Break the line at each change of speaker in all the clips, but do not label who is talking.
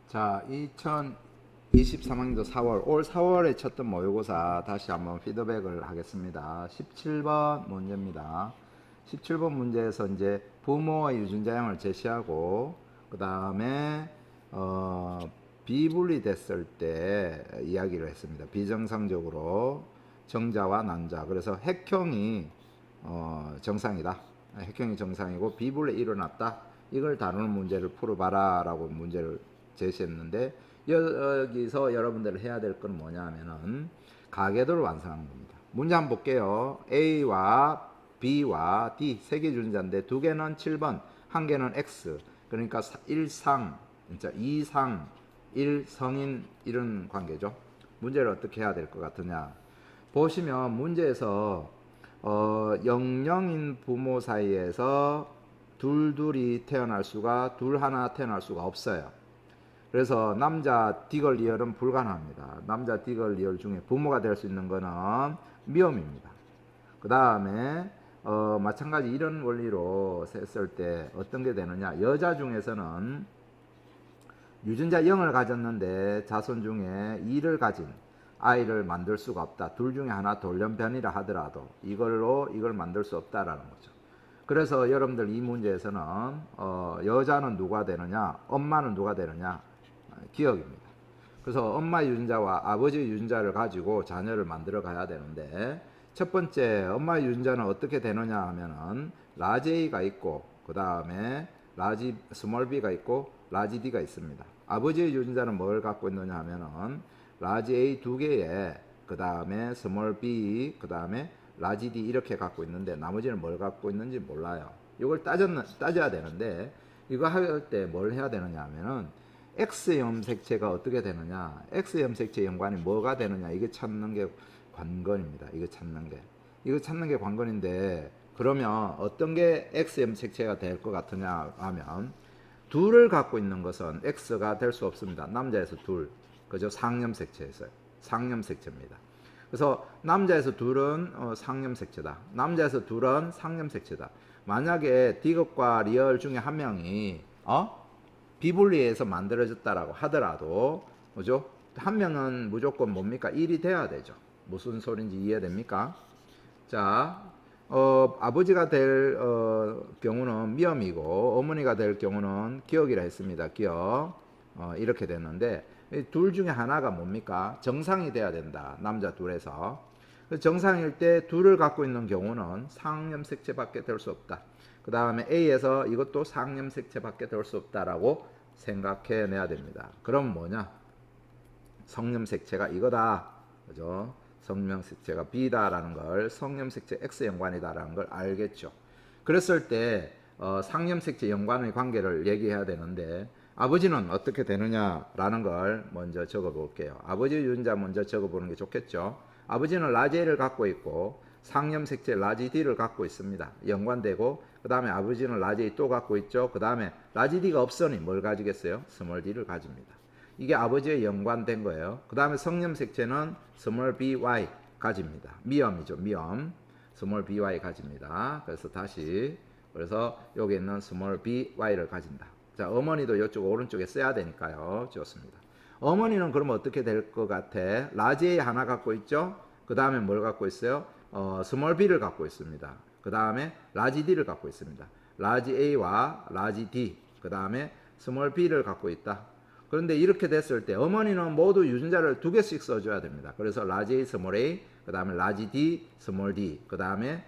자, 2023학년도 4월, 올 4월에 쳤던 모의고사 다시 한번 피드백을 하겠습니다. 17번 문제입니다. 17번 문제에서 이제 부모와 유전자형을 제시하고, 그 다음에, 비분리됐을 때 이야기를 했습니다. 비정상적으로 정자와 난자. 그래서 핵형이, 정상이다. 핵형이 정상이고, 비분리 일어났다. 이걸 다루는 문제를 풀어봐라 라고 문제를 제시했는데, 여기서 여러분들 해야 될 건 뭐냐 하면은 가계도를 완성하는 겁니다. 문제 한번 볼게요. A와 B와 D 세 개 유전자인데 두 개는 7번, 한 개는 X. 그러니까 1상, 2상, 1성인 이런 관계죠. 문제를 어떻게 해야 될 것 같으냐. 보시면 문제에서 영영인 부모 사이에서 둘이 태어날 수가 하나 태어날 수가 없어요. 그래서 남자 디걸리얼은 불가능합니다. 남자 디걸리얼 중에 부모가 될 수 있는 거는 미움입니다. 그 다음에 마찬가지 이런 원리로 했을 때 어떤 게 되느냐. 여자 중에서는 유전자 0을 가졌는데 자손 중에 2를 가진 아이를 만들 수가 없다. 둘 중에 하나 돌연변이라 하더라도 이걸 만들 수 없다라는 거죠. 그래서 여러분들 이 문제에서는 여자는 누가 되느냐, 엄마는 누가 되느냐, 기억입니다. 그래서 엄마 유전자와 아버지 유전자를 가지고 자녀를 만들어 가야 되는데, 첫 번째 엄마 유전자는 어떻게 되느냐 하면은 라지 A가 있고, 그 다음에 라지 스몰 b가 있고 라지 D가 있습니다. 아버지의 유전자는 뭘 갖고 있느냐 하면은 라지 A 두 개에 그 다음에 스몰 b, 그 다음에 라지 D 이렇게 갖고 있는데 나머지는 뭘 갖고 있는지 몰라요. 이걸 따져야 되는데, 이거 할 때 뭘 해야 되느냐 하면은 X 염색체가 어떻게 되느냐, X 염색체 연관이 뭐가 되느냐, 이게 찾는 게 관건입니다. 이거 찾는 게 관건인데, 그러면 어떤 게 X 염색체가 될 것 같으냐 하면 둘을 갖고 있는 것은 X가 될 수 없습니다. 남자에서 둘, 그죠? 상염색체에서요. 상염색체입니다. 그래서 남자에서 둘은 상염색체다. 남자에서 둘은 상염색체다. 만약에 디귿과 리얼 중에 한 명이 비분리해서 만들어졌다라고 하더라도, 그죠? 한 명은 무조건 뭡니까? 1이 돼야 되죠. 무슨 소린지 이해됩니까? 자, 아버지가 될 경우는 미음이고, 어머니가 될 경우는 기억이라 했습니다. 기억. 이렇게 됐는데, 둘 중에 하나가 뭡니까? 정상이 돼야 된다. 남자 둘에서. 정상일 때 둘을 갖고 있는 경우는 상염색체밖에 될 수 없다. 그 다음에 A에서 이것도 상염색체밖에 될 수 없다라고 생각해내야 됩니다. 그럼 뭐냐? 성염색체가 이거다. 그죠? 성염색체가 B다라는 걸, 성염색체 X 연관이다라는 걸 알겠죠. 그랬을 때 상염색체 연관의 관계를 얘기해야 되는데, 아버지는 어떻게 되느냐라는 걸 먼저 적어볼게요. 아버지 유전자 먼저 적어보는 게 좋겠죠. 아버지는 라지 A를 갖고 있고 상염색체 라지 D를 갖고 있습니다. 연관되고, 그 다음에 아버지는 라지 A 또 갖고 있죠. 그 다음에 라지 D가 없으니 뭘 가지겠어요? 스몰 D를 가집니다. 이게 아버지의 연관된 거예요. 그 다음에 성염색체는 스몰 by 가집니다. 미염이죠. 미염. 스몰 by 가집니다. 그래서 그래서 여기 있는 스몰 by를 가진다. 자, 어머니도 이쪽 오른쪽에 써야 되니까요. 좋습니다. 어머니는 그럼 어떻게 될 것 같아? 라지 A 하나 갖고 있죠. 그 다음에 뭘 갖고 있어요? 스몰 b를 갖고 있습니다. 그 다음에 라지 D를 갖고 있습니다. 라지 A와 라지 D, 그 다음에 스몰 b를 갖고 있다. 그런데 이렇게 됐을 때 어머니는 모두 유전자를 두 개씩 써줘야 됩니다. 그래서 라지 A, 스몰 a, 그 다음에 라지 D, 스몰 d, 그 다음에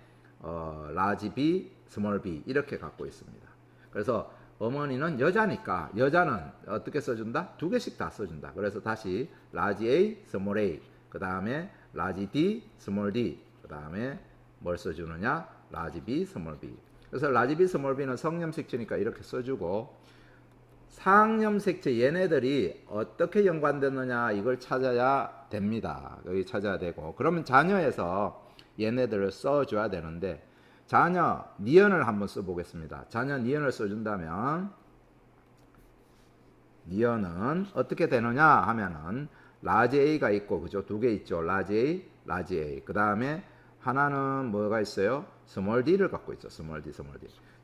라지 B, 스몰 b 이렇게 갖고 있습니다. 그래서 어머니는 여자니까 여자는 어떻게 써준다? 두 개씩 다 써준다. 그래서 다시 라지 A, 스몰 a, 그 다음에 라지 D, 스몰 d, 그 다음에 뭘 써주느냐? 라지 B, 스몰 b. 그래서 라지 B, 스몰 b는 성염색체니까 이렇게 써주고, 상염색체 얘네들이 어떻게 연관되느냐 이걸 찾아야 됩니다. 여기 찾아야 되고, 그러면 자녀에서 얘네들을 써줘야 되는데, 자녀 니은을 한번 써보겠습니다. 자녀 니은을 써준다면 니은은 어떻게 되느냐 하면은 라지 A가 있고, 그죠? 두 개 있죠. 라지 A, 라지 A. 그 다음에 하나는 뭐가 있어요? 스몰 d를 갖고 있죠. 스몰 d.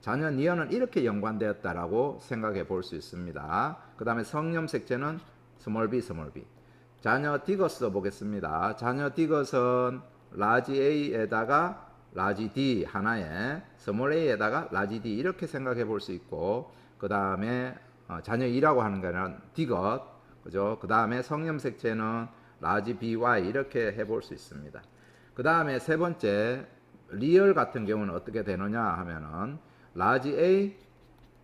자녀 니은은 이렇게 연관되었다라고 생각해 볼 수 있습니다. 그 다음에 성염색체는 스몰 b. 자녀 디귿 보겠습니다. 자녀 디귿은 라지 a에다가 라지 d 하나에 스몰 a에다가 라지 d 이렇게 생각해 볼 수 있고, 그 다음에 자녀 2라고 하는 거는 디귿, 그죠? 그 다음에 성염색체는 라지 by 이렇게 해볼 수 있습니다. 그 다음에 세 번째 리얼 같은 경우는 어떻게 되느냐 하면은 라지 a,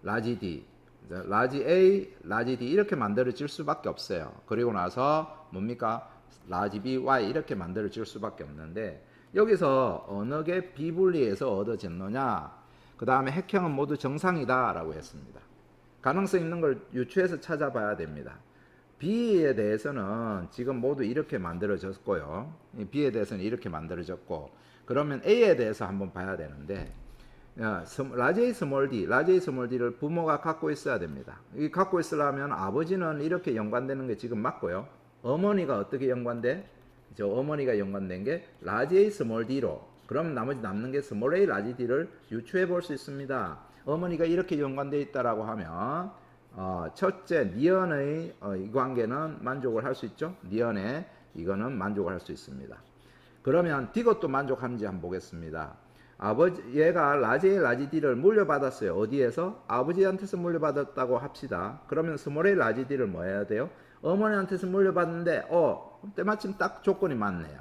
라지 d, 라지 a, 라지 d 이렇게 만들어질 수밖에 없어요. 그리고 나서 뭡니까? 라지 by 이렇게 만들어질 수밖에 없는데, 여기서 어느 게 비분리에서 얻어졌느냐, 그 다음에 핵형은 모두 정상이다 라고 했습니다. 가능성 있는 걸 유추해서 찾아봐야 됩니다. B에 대해서는 지금 모두 이렇게 만들어졌고요. B에 대해서는 이렇게 만들어졌고, 그러면 A에 대해서 한번 봐야 되는데, 라지 A 스몰 D를 부모가 갖고 있어야 됩니다. 이 갖고 있으려면 아버지는 이렇게 연관되는 게 지금 맞고요. 어머니가 어떻게 연관돼? 어머니가 연관된 게 라지 A 스몰 D로, 그럼 나머지 남는 게 스몰 A 라지 D를 유추해 볼 수 있습니다. 어머니가 이렇게 연관되어 있다라고 하면 첫째 니은의 이 관계는 만족을 할 수 있죠. 니은의 이거는 만족을 할 수 있습니다. 그러면 디귿도 만족하는지 한번 보겠습니다. 얘가 라지 A 라지 D를 물려받았어요. 어디에서? 아버지한테서 물려받았다고 합시다. 그러면 스몰 A 라지 D를 뭐 해야 돼요? 어머니한테서 물려받는데 때마침 딱 조건이 맞네요.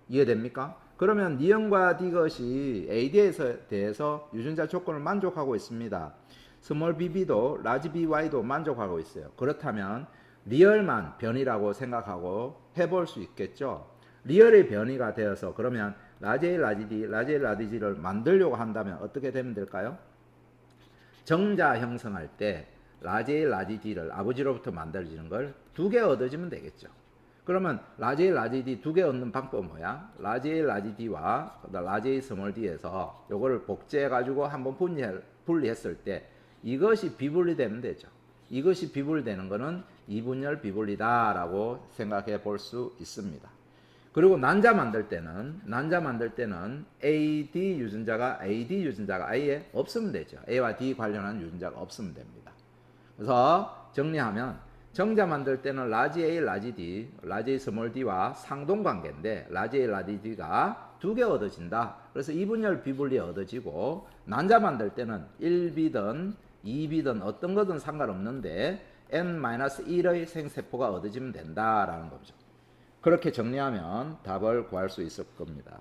이해됩니까? 그러면 니은과 디귿이 AD에 대해서 유전자 조건을 만족하고 있습니다. 스몰 bb도 라지 by도 만족하고 있어요. 그렇다면 리얼만 변이라고 생각하고 해볼 수 있겠죠. 리얼의 변이가 되어서 그러면 라지 A 라지 D, 라지 A 라지 D를 만들려고 한다면 어떻게 되면 될까요? 정자 형성할 때 라지 A 라지 D를 아버지로부터 만들어지는 걸 2개 얻어지면 되겠죠. 그러면 라지 A 라지 D 2개 얻는 방법은 뭐야? 라지 A 라지 D와 라지 A 스몰 D에서 요거를 복제해 가지고 한번 분리했을 때 이것이 비분리되면 되죠. 이것이 비분리되는 거는 이분열 비분리다라고 생각해 볼 수 있습니다. 그리고 난자 만들 때는 AD 유전자가 아예 없으면 되죠. A와 D 관련한 유전자가 없으면 됩니다. 그래서 정리하면 정자 만들 때는 라지 A, 라지 D, 라지 A 스몰 D와 상동관계인데 라지 A, 라지 D가 2개 얻어진다. 그래서 이분열 비분리 얻어지고, 난자 만들 때는 1비든 2비든 어떤 거든 상관없는데 N-1의 생세포가 얻어지면 된다라는 거죠. 그렇게 정리하면 답을 구할 수 있을 겁니다.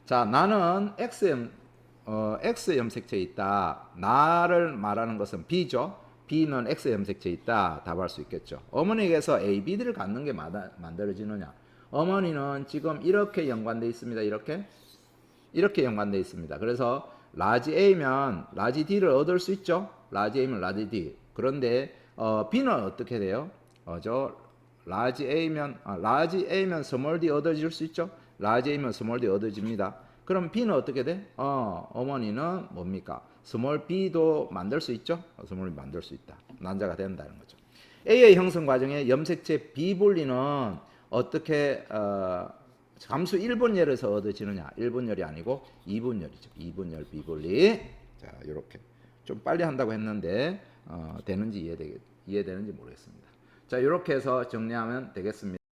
자, 나는 X 염색체에 있다. 나를 말하는 것은 B죠. B는 X 염색체에 있다. 답할 수 있겠죠. 어머니에게서 A, B들을 갖는 게 만들어지느냐? 어머니는 지금 이렇게 연관되어 있습니다. 이렇게 연관되어 있습니다. 그래서 라지 A면 라지 D를 얻을 수 있죠. 라지 A면 라지 D. 그런데 B는 어떻게 돼요? 라지 A면 스몰 D 얻어질 수 있죠. 라지 A면 스몰 D 얻어집니다. 그럼 B는 어떻게 돼? 어머니는 뭡니까? 스몰 B도 만들 수 있죠. 스몰 B 만들 수 있다. 난자가 된다는 거죠. A의 형성 과정에 염색체 비분리는 어떻게 감수 1분열에서 얻어지느냐? 1분열이 아니고 2분열이죠. 2분열 비분리. 자, 이렇게 좀 빨리 한다고 했는데 되는지 이해되는지 모르겠습니다. 자, 이렇게 해서 정리하면 되겠습니다.